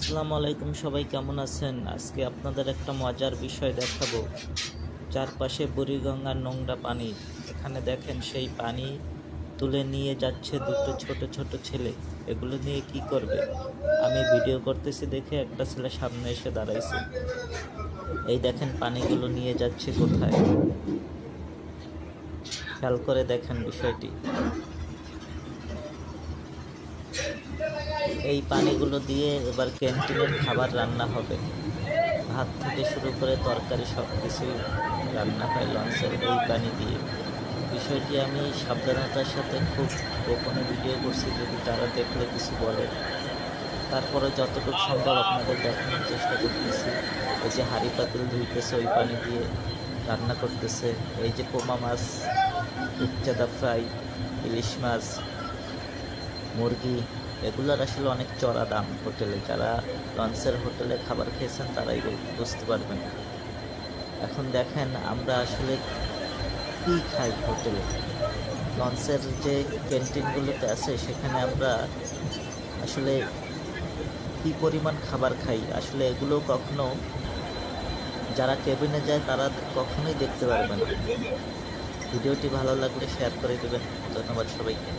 আসসালামু আলাইকুম, সবাই কেমন আছেন? আজকে আপনাদের একটা মজার বিষয় দেখাবো। চারপাশে বুড়িগঙ্গার নোংরা পানি। এখানে দেখেন সেই পানি তুলে নিয়ে যাচ্ছে দুটো ছোট ছোট ছেলে। এগুলো নিয়ে কি করবে? আমি ভিডিও করতেছি দেখে একটা ছেলে সামনে এসে দাঁড়াইছে। এই দেখেন পানিগুলো নিয়ে যাচ্ছে কোথায়, খেয়াল করে দেখেন বিষয়টি। এই পানিগুলো দিয়ে এবার ক্যান্টিনের খাবার রান্না হবে। ভাত থেকে শুরু করে তরকারি সব কিছুই রান্না হয় লঞ্চের এই পানি দিয়ে। বিষয়টি আমি সাবধানতার সাথে খুব গোপনে ভিডিও করছি, যদি তারা দেখলে কিছু বলে। তারপরে যতটুকু সম্ভব আপনাদের দেখানোর চেষ্টা করতেছি। এই যে হাঁড়ি পাতিল ধুইতেছে, ওই পানি দিয়ে রান্না করতেছে। এই যে পোমা মাছ, রূপচাঁদা ফ্রাই, ইলিশ মাছ, মুরগি, এগুলোর আসলে অনেক চড়া দাম হোটেলে। যারা লঞ্চের হোটেলে খাবার খেয়েছেন তারাই বুঝতে পারবেন। এখন দেখেন আমরা আসলে কি খাই হোটেলে। লঞ্চের যে ক্যান্টিনগুলোতে আছে সেখানে আমরা আসলে কি পরিমাণ খাবার খাই, আসলে এগুলো কখনো যারা কেবিনে যায় তারা কখনোই দেখতে পারবে না। ভিডিওটি ভালো লাগলে শেয়ার করে দেবেন। ধন্যবাদ সবাইকে।